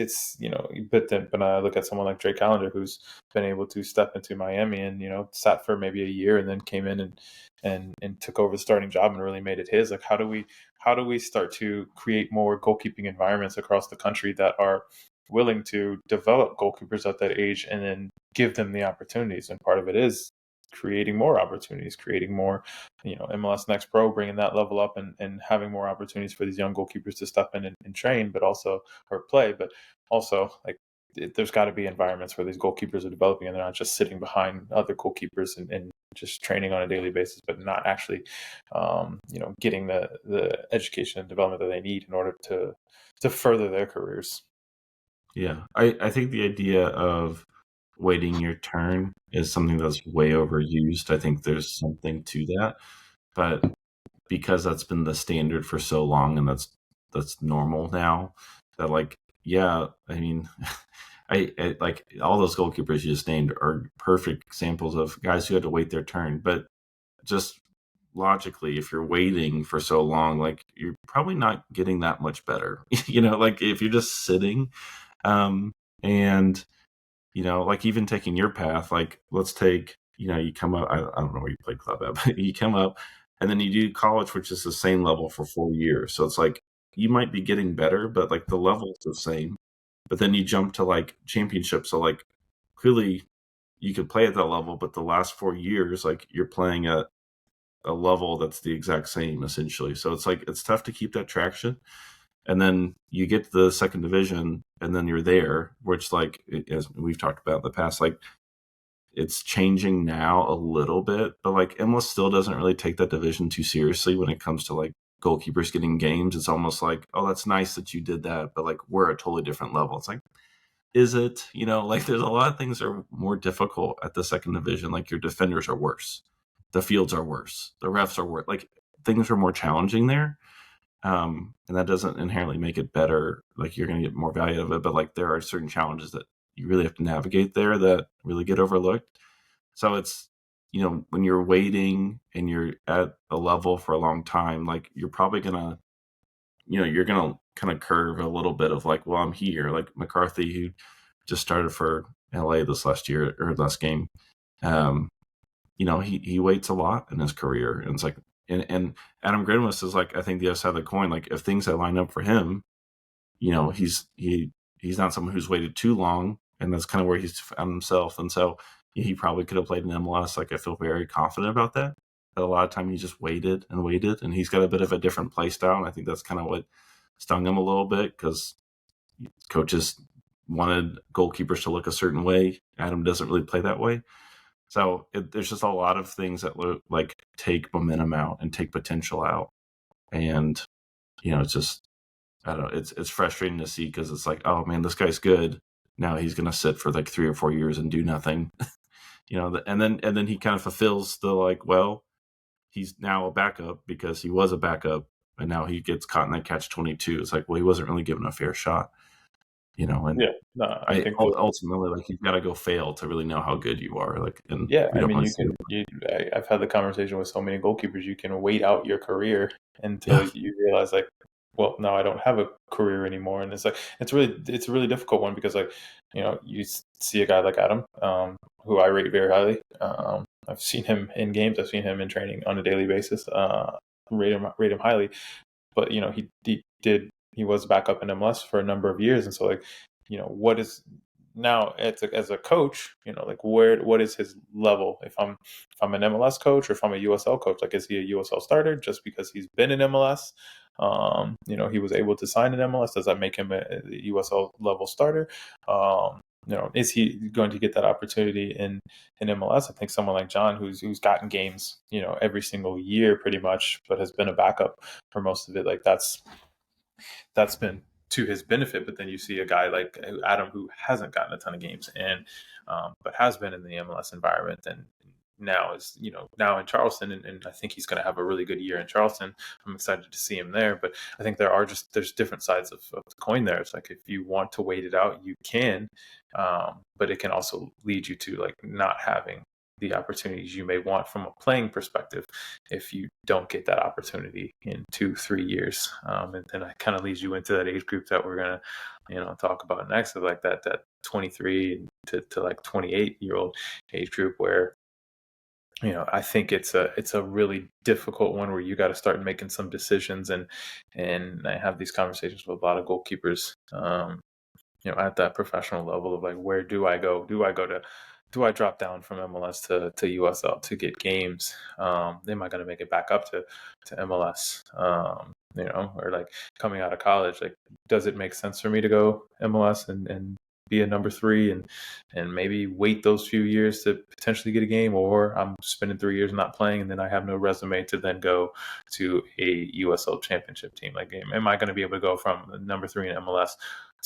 but I look at someone like Drake Callender, who's been able to step into Miami and sat for maybe a year and then came in and took over the starting job and really made it his. Like, how do we start to create more goalkeeping environments across the country that are willing to develop goalkeepers at that age and then give them the opportunities? And part of it is creating more opportunities, creating more, MLS Next Pro, bringing that level up, and having more opportunities for these young goalkeepers to step in and train, but also, or play, but also like there's got to be environments where these goalkeepers are developing and they're not just sitting behind other goalkeepers and just training on a daily basis, but not actually, getting the education and development that they need in order to further their careers. Yeah, I think the idea of waiting your turn is something that's way overused. I think there's something to that, but because that's been the standard for so long and that's normal now, that like, yeah, I mean, I like all those goalkeepers you just named are perfect examples of guys who had to wait their turn. But just logically, if you're waiting for so long, like you're probably not getting that much better. Like if you're just sitting, and like even taking your path, like let's take, you come up, I don't know where you play club at, but you come up and then you do college, which is the same level for 4 years. So it's like you might be getting better, but like the level's the same. But then you jump to like championship. So like clearly you could play at that level, but the last 4 years, like you're playing at a level that's the exact same essentially. So it's like it's tough to keep that traction. And then you get to the second division and then you're there, which like as we've talked about in the past, like it's changing now a little bit, but like MLS still doesn't really take that division too seriously when it comes to like goalkeepers getting games. It's almost like, oh, that's nice that you did that, but like we're a totally different level. It's like, is it? Like there's a lot of things that are more difficult at the second division. Like your defenders are worse, the fields are worse, the refs are worse. Like things are more challenging there. And that doesn't inherently make it better. Like you're going to get more value out of it, but like there are certain challenges that you really have to navigate there that really get overlooked. So it's, when you're waiting and you're at a level for a long time, like you're probably gonna, you're gonna kind of curve a little bit of like, well, I'm here. Like McCarthy, who just started for LA this last year or last game, um, he waits a lot in his career, and it's like, and Adam Grinwis is like, I think the other side of the coin. Like if things that line up for him, he's not someone who's waited too long, and that's kind of where he's found himself. And so he probably could have played in MLS. Like I feel very confident about that. But a lot of time he just waited and waited, and he's got a bit of a different play style. And I think that's kind of what stung him a little bit because coaches wanted goalkeepers to look a certain way. Adam doesn't really play that way. So there's just a lot of things that like take momentum out and take potential out. And, it's just, I don't know, it's frustrating to see because it's like, oh man, this guy's good. Now he's going to sit for like 3 or 4 years and do nothing, and then he kind of fulfills the like, well, he's now a backup because he was a backup and now he gets caught in that catch 22. It's like, well, he wasn't really given a fair shot, and Yeah, no, I think that, ultimately, like you've got to go fail to really know how good you are. Like, and yeah, we I don't mean, want to see I've had the conversation with so many goalkeepers. You can wait out your career until it. you realize, like, well, no, I don't have a career anymore, and it's like it's a really difficult one because, like, you see a guy like Adam, who I rate very highly. I've seen him in games. I've seen him in training on a daily basis. Rate him highly, but he was back up in MLS for a number of years, and so like, what is now as a coach, like what is his level? If I'm an MLS coach or if I'm a USL coach, like is he a USL starter just because he's been in MLS? He was able to sign in MLS. Does that make him a USL level starter? Is he going to get that opportunity in MLS? I think someone like John, who's gotten games, every single year pretty much, but has been a backup for most of it. Like that's been to his benefit. But then you see a guy like Adam who hasn't gotten a ton of games and but has been in the MLS environment and now is now in Charleston, and I think he's going to have a really good year in Charleston. I'm excited to see him there, but I think there's different sides of the coin there. It's like if you want to wait it out, you can, but it can also lead you to like not having the opportunities you may want from a playing perspective if you don't get that opportunity in 2-3 years. And then it kind of leads you into that age group that we're going to talk about next, of like that 23 to like 28-year-old age group where I think it's a really difficult one where you got to start making some decisions, and I have these conversations with a lot of goalkeepers at that professional level of like, where do I go? Do I drop down from MLS to USL to get games? Am I going to make it back up to MLS? Or like coming out of college, like, does it make sense for me to go MLS and be a number 3 and maybe wait those few years to potentially get a game, or I'm spending 3 years not playing and then I have no resume to then go to a USL championship team? Like, am I going to be able to go from number 3 in MLS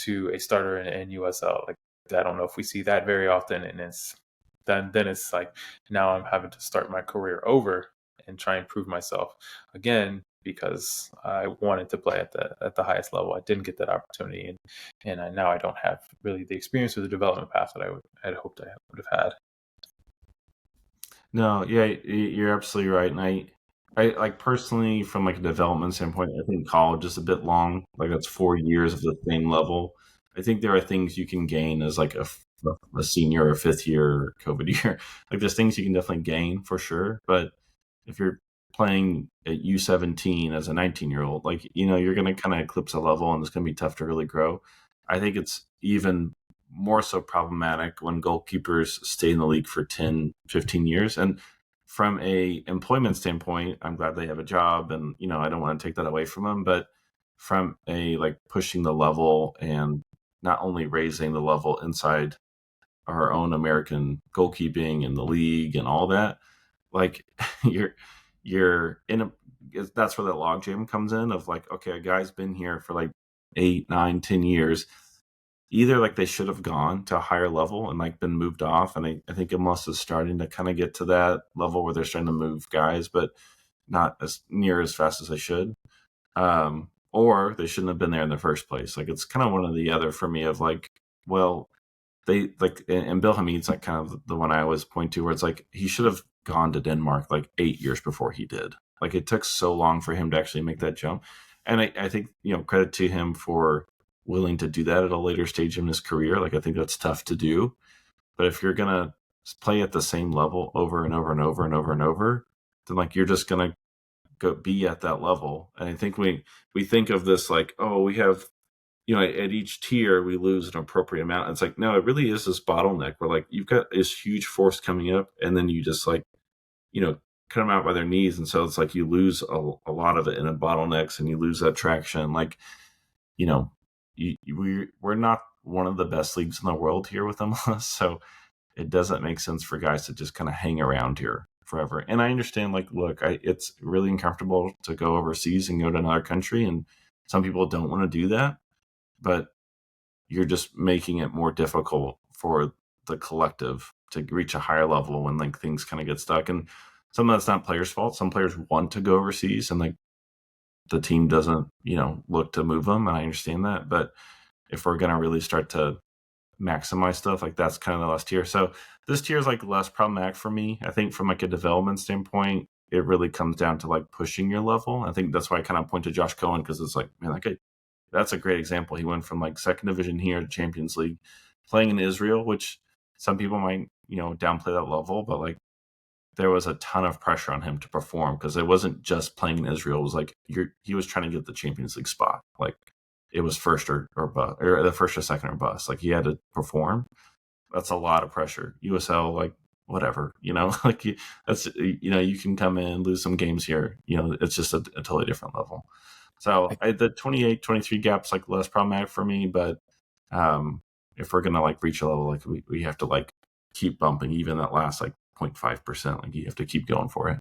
to a starter in USL? Like, I don't know if we see that very often, and then it's like now I'm having to start my career over and try and prove myself again because I wanted to play at the highest level. I didn't get that opportunity, and now I don't have really the experience or the development path that I'd hoped I would have had. No, yeah, you're absolutely right. And I like personally, from like a development standpoint, I think college is a bit long. Like that's 4 years of the same level. I think there are things you can gain as like a senior or fifth year COVID year. Like there's things you can definitely gain for sure. But if you're playing at U17 as a 19-year-old, like, you're going to kind of eclipse a level and it's going to be tough to really grow. I think it's even more so problematic when goalkeepers stay in the league for 10, 15 years. And from a employment standpoint, I'm glad they have a job and, I don't want to take that away from them. But from a like pushing the level and not only raising the level inside our own American goalkeeping and the league and all that, like you're in a that's where that logjam comes in of like, okay, a guy's been here for like 8, 9, 10 years. Either like they should have gone to a higher level and like been moved off, and I think MLS is starting to kind of get to that level where they're starting to move guys, but not as near as fast as they should. Or they shouldn't have been there in the first place. Like it's kind of one or the other for me of like, well, they like, and Bill Hamid's like kind of the one I always point to where it's like he should have gone to Denmark like 8 years before he did. Like it took so long for him to actually make that jump. And I think, credit to him for willing to do that at a later stage in his career. Like I think that's tough to do. But if you're gonna play at the same level over and over and over and over and over, then like you're just gonna go be at that level. And I think we think of this like, oh, we have, at each tier we lose an appropriate amount. It's like, no, it really is this bottleneck where like you've got this huge force coming up and then you just like, cut them out by their knees. And so it's like you lose a lot of it in a bottlenecks and you lose that traction. Like, you know, we're not one of the best leagues in the world here with MLS. So it doesn't make sense for guys to just kind of hang around here forever. And I understand, like, look, it's really uncomfortable to go overseas and go to another country. And some people don't want to do that, but you're just making it more difficult for the collective to reach a higher level when like things kind of get stuck. And some of that's not players' fault. Some players want to go overseas and like the team doesn't, look to move them. And I understand that. But if we're going to really start to maximize stuff, like that's kind of the last tier. So this tier is like less problematic for me. I think from like a development standpoint, it really comes down to like pushing your level. I think that's why I kind of point to Josh Cohen, because it's like, man, like that's a great example. He went from like second division here to Champions League, playing in Israel, which some people might, downplay that level, but like there was a ton of pressure on him to perform because it wasn't just playing in Israel. It was like he was trying to get the Champions League spot. Like it was first or the first or second or bust. Like he had to perform. That's a lot of pressure. USL, like whatever, like that's, you can come in, lose some games here. It's just a totally different level. So the 28, 23 gap's like less problematic for me, but if we're gonna like reach a level, like we have to like keep bumping even that last like 0.5%. Like you have to keep going for it.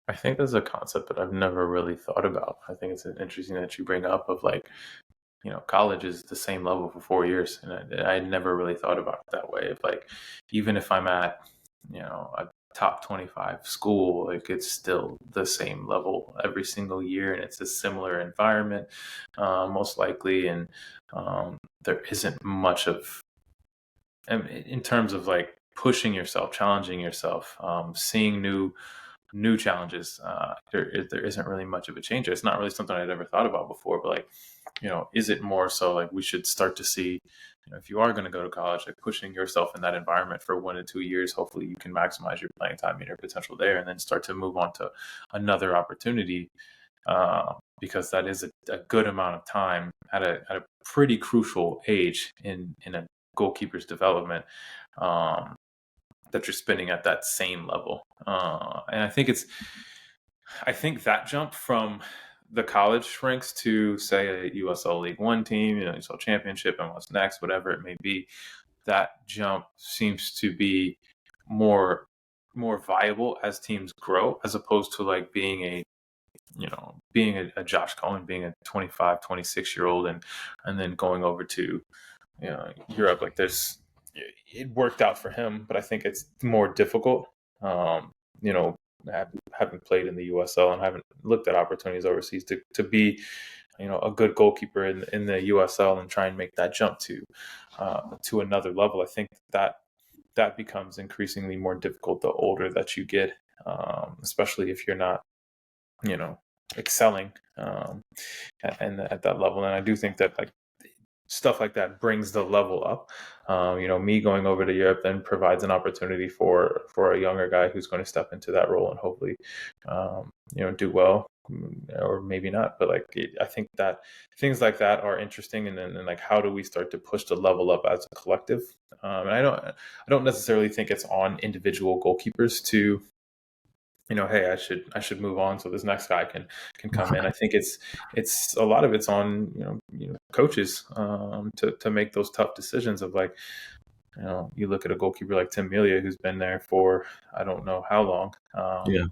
I think there's a concept that I've never really thought about. I think it's interesting that you bring up of like, college is the same level for 4 years, and I never really thought about it that way. If like, even if I'm at, a top 25 school, like it's still the same level every single year, and it's a similar environment, most likely, and there isn't much of, in terms of like pushing yourself, challenging yourself, seeing new challenges. There isn't really much of a change. It's not really something I'd ever thought about before, but like, is it more so like we should start to see, if you are going to go to college, like pushing yourself in that environment for 1 to 2 years, hopefully you can maximize your playing time and your potential there, and then start to move on to another opportunity, because that is a good amount of time at a pretty crucial age in a goalkeeper's development, that you're spending at that same level. And I think that jump from the college ranks to say a USL League One team, USL Championship and what's next, whatever it may be, that jump seems to be more viable as teams grow, as opposed to like being a Josh Cohen, being a 25, 26-year-old and then going over to, Europe. Like it worked out for him, but I think it's more difficult. haven't played in the USL and haven't looked at opportunities overseas to be, a good goalkeeper in the USL and try and make that jump to another level. I think that becomes increasingly more difficult the older that you get, especially if you're not, excelling at that level. And I do think that like stuff like that brings the level up. Me going over to Europe then provides an opportunity for a younger guy who's going to step into that role and hopefully, do well, or maybe not. But I think that things like that are interesting. And then like, how do we start to push the level up as a collective? And I don't necessarily think it's on individual goalkeepers to, hey, I should move on so this next guy can come in. I think it's a lot of it's on coaches, to make those tough decisions of like, you look at a goalkeeper like Tim Melia who's been there for I don't know how long. Yeah.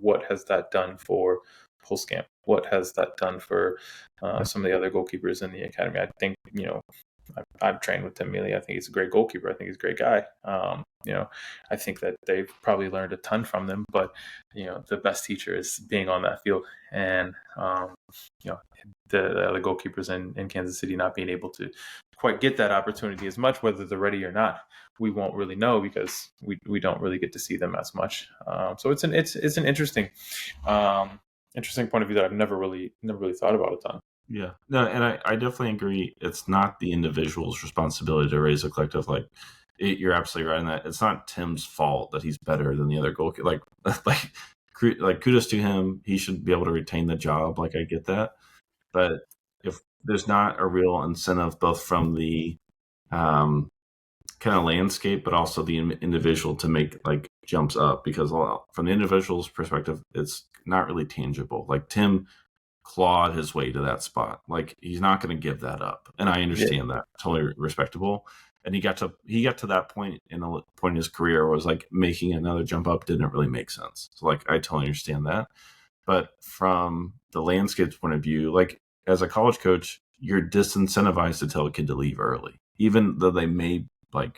What has that done for Pulskamp? What has that done for some of the other goalkeepers in the academy? I think I've trained with Tim Mealy. I think he's a great goalkeeper. I think he's a great guy. I think that they've probably learned a ton from them, but the best teacher is being on that field. And the other goalkeepers in Kansas City not being able to quite get that opportunity as much, whether they're ready or not, we won't really know because we don't really get to see them as much. So it's an interesting point of view that I've never really thought about a ton. Yeah, no, and I definitely agree. It's not the individual's responsibility to raise a collective. Like, you're absolutely right in that. It's not Tim's fault that he's better than the other goalkeeper. Like kudos to him. He should be able to retain the job. Like, I get that, but if there's not a real incentive, both from the kind of landscape, but also the individual to make like jumps up, because from the individual's perspective, it's not really tangible. Like Tim clawed his way to that spot. Like, he's not going to give that up, and I understand that. Totally respectable. And he got to that point in his career where it was like making another jump up didn't really make sense. So like, I totally understand that. But from the landscape's point of view, like as a college coach, you're disincentivized to tell a kid to leave early, even though they may like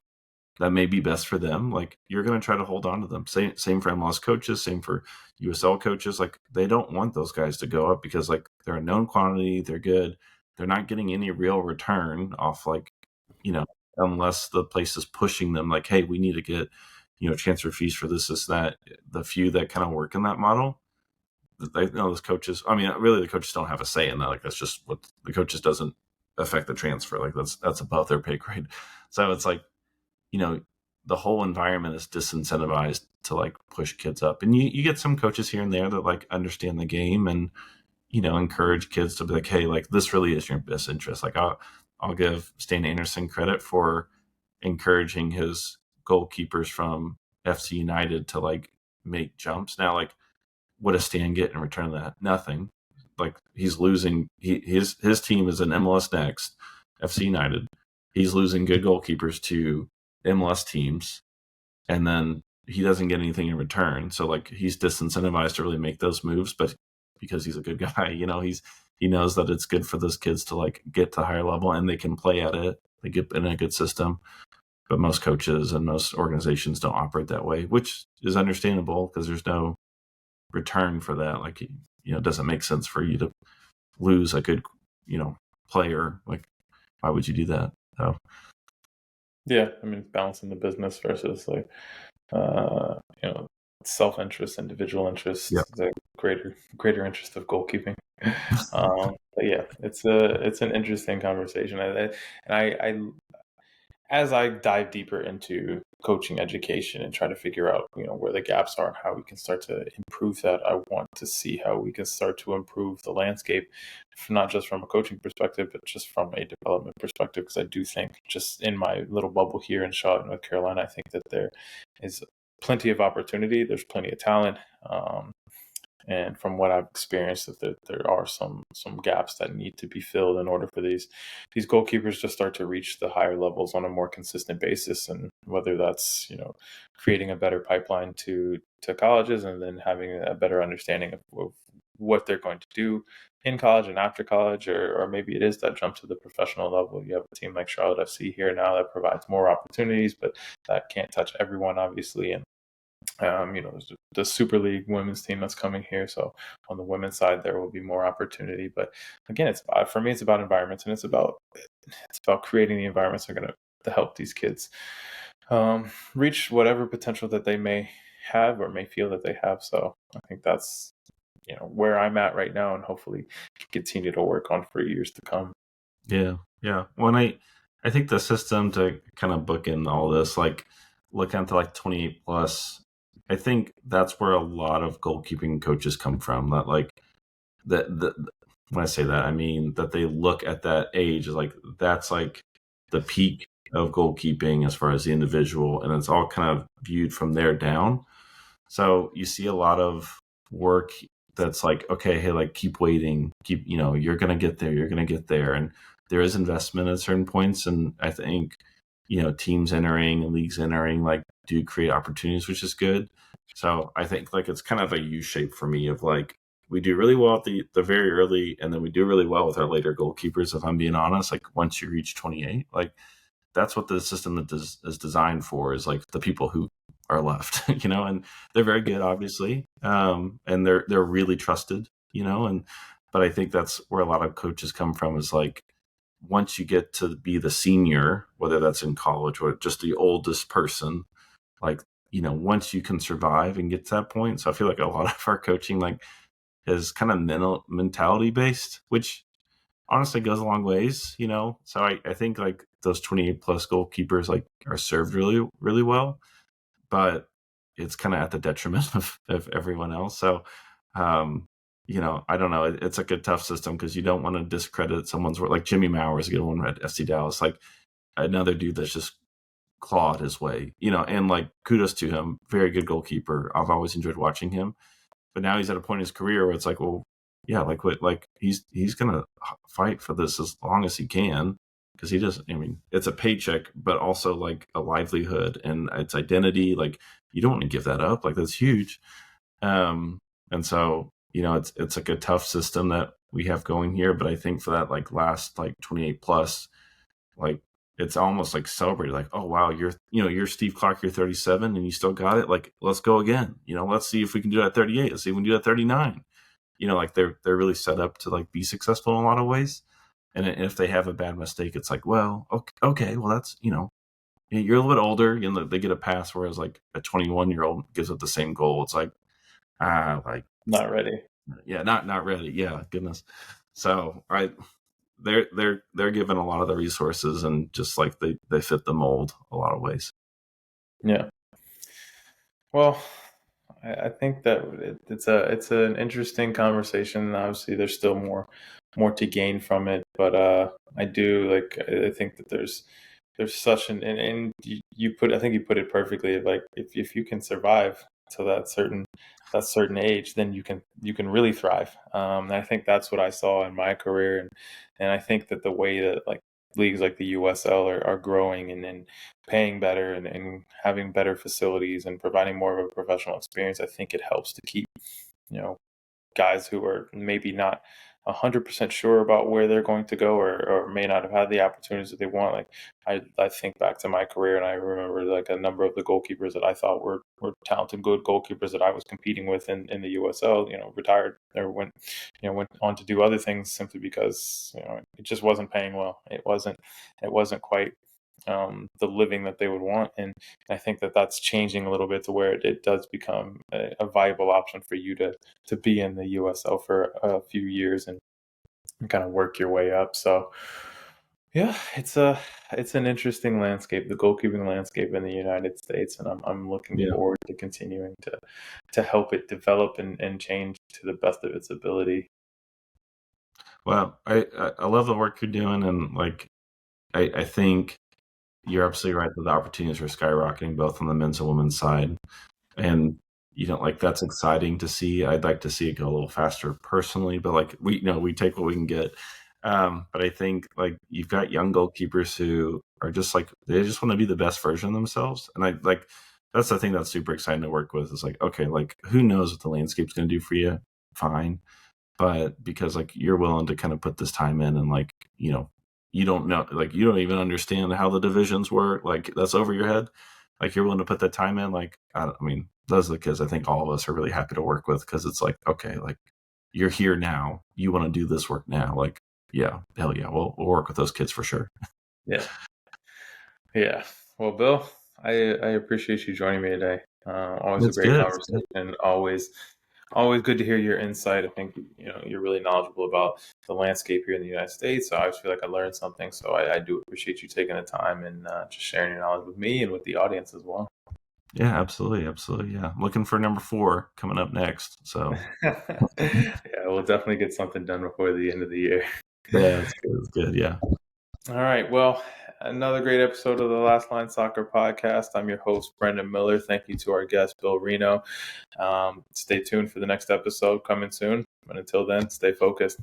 that may be best for them. Like, you're going to try to hold on to them. Same for MLS coaches, same for USL coaches. Like, they don't want those guys to go up because like they're a known quantity. They're good. They're not getting any real return off like, unless the place is pushing them like, hey, we need to get, transfer fees for this, that. The few that kind of work in that model, they know those coaches. I mean, really, the coaches don't have a say in that. Like, that's just what the coaches doesn't affect the transfer. Like, that's above their pay grade. So it's like, the whole environment is disincentivized to like push kids up. And you get some coaches here and there that like understand the game and, encourage kids to be like, hey, like this really is your best interest. Like, I'll give Stan Anderson credit for encouraging his goalkeepers from FC United to like make jumps. Now, like, what does Stan get in return of that? Nothing. Like, he's losing. His team is in MLS Next, FC United. He's losing good goalkeepers to MLS teams, and then he doesn't get anything in return. So like, he's disincentivized to really make those moves, but because he's a good guy, he knows that it's good for those kids to like get to higher level and they can play at it. They get in a good system. But most coaches and most organizations don't operate that way, which is understandable because there's no return for that. Like, it doesn't make sense for you to lose a good, player. Like, why would you do that? So yeah, I mean, balancing the business versus like, self-interest, individual interest, the greater interest of goalkeeping. But yeah, it's an interesting conversation. And I as I dive deeper into coaching education and try to figure out, where the gaps are and how we can start to improve that, I want to see how we can start to improve the landscape, not just from a coaching perspective, but just from a development perspective. Because I do think, just in my little bubble here in Charlotte, North Carolina, I think that there is plenty of opportunity. There's plenty of talent. And from what I've experienced, that there are some gaps that need to be filled in order for these goalkeepers to start to reach the higher levels on a more consistent basis. And whether that's creating a better pipeline to colleges, and then having a better understanding of what they're going to do in college and after college, or maybe it is that jump to the professional level. You have a team like Charlotte FC here now that provides more opportunities, but that can't touch everyone, obviously. And There's the Super League women's team that's coming here. So on the women's side, there will be more opportunity. But again, for me, it's about environments, and it's about creating the environments that are going to help these kids reach whatever potential that they may have or may feel that they have. So I think that's where I'm at right now, and hopefully continue to work on for years to come. Yeah, yeah. When I think the system to kind of book in all this, like look into like 28 plus, I think that's where a lot of goalkeeping coaches come from. That like that when I say that, I mean that they look at that age like that's like the peak of goalkeeping as far as the individual, and it's all kind of viewed from there down. So you see a lot of work that's like, okay, hey, like keep waiting, keep, you're gonna get there, you're gonna get there, and there is investment at certain points, and I think teams entering and leagues entering like do create opportunities, which is good. So I think like it's kind of a U shape for me of like we do really well at the very early, and then we do really well with our later goalkeepers. If I'm being honest, like once you reach 28, like that's what the system that is designed for is like the people who are left, and they're very good, obviously, and they're really trusted, and but I think that's where a lot of coaches come from is like once you get to be the senior, whether that's in college or just the oldest person, like once you can survive and get to that point. So I feel like a lot of our coaching like is kind of mentality based, which honestly goes a long ways, So I think like those 28 plus goalkeepers like are served really, really well, but it's kind of at the detriment of everyone else. So, I don't know. It's like a tough system because you don't want to discredit someone's work. Like Jimmy Mauer is a good one at FC Dallas, like another dude that's just clawed his way, and like kudos to him. Very good goalkeeper. I've always enjoyed watching him, but now he's at a point in his career where it's like, well, yeah, like what, like he's gonna fight for this as long as he can because he doesn't. I mean, it's a paycheck, but also like a livelihood and its identity. Like you don't want to give that up. Like that's huge. And so it's like a tough system that we have going here. But I think for that like last like 28 plus, like it's almost like celebrated. Like, oh wow, you're Steve Clark, you're 37 and you still got it. Like let's go again. Let's see if we can do that at 38. Let's see if we can do that at 39. Like they're really set up to like be successful in a lot of ways. And if they have a bad mistake, it's like, well, okay, well that's you're a little bit older, they get a pass, whereas like a 21-year-old gives up the same goal. It's like like Not ready. yeah, not ready. Yeah, goodness. So they're given a lot of the resources and just like they fit the mold a lot of ways. Yeah. Well, I think that it's an interesting conversation. Obviously, there's still more to gain from it, but I think that there's such and I think you put it perfectly. Like if you can survive to that certain age, then you can really thrive. And I think that's what I saw in my career, and I think that the way that like leagues like the USL are growing and paying better and having better facilities and providing more of a professional experience, I think it helps to keep you know guys who are maybe not 100% sure about where they're going to go or may not have had the opportunities that they want. Like I think back to my career and I remember like a number of the goalkeepers that I thought were talented, good goalkeepers that I was competing with in the USL, retired or went on to do other things simply because, it just wasn't paying well. It wasn't quite the living that they would want. And I think that that's changing a little bit to where it does become a viable option for you to be in the USL for a few years and kind of work your way up. So yeah, it's an interesting landscape, the goalkeeping landscape in the United States, and I'm looking Yeah. forward to continuing to help it develop and change to the best of its ability. Well, I love the work you're doing, and like I think you're absolutely right that the opportunities are skyrocketing both on the men's and women's side. And like that's exciting to see. I'd like to see it go a little faster personally, but like we take what we can get. But I think like you've got young goalkeepers who are just like they just want to be the best version of themselves, and I like that's the thing that's super exciting to work with. Is like okay, like who knows what the landscape's going to do for you? Fine, but because like you're willing to kind of put this time in, and like you don't know, like you don't even understand how the divisions work, like that's over your head. like you're willing to put that time in, like I mean, those are the kids I think all of us are really happy to work with, because it's like, okay, like you're here now, you want to do this work now, like yeah, hell yeah, we'll work with those kids for sure. Yeah. Yeah. Well, Bill, I appreciate you joining me today. Always a It's great good. It's good. conversation. Always good to hear your insight. I think you're really knowledgeable about the landscape here in the United States. So I always feel like I learned something. So I do appreciate you taking the time and just sharing your knowledge with me and with the audience as well. Yeah, absolutely, absolutely. Yeah, looking for number 4 coming up next. So Yeah, we'll definitely get something done before the end of the year. yeah, it's good. It's good. Yeah. All right. Well, another great episode of the Last Line Soccer Podcast. I'm your host, Brendan Miller. Thank you to our guest, Bill Reno. Stay tuned for the next episode coming soon. But until then, stay focused.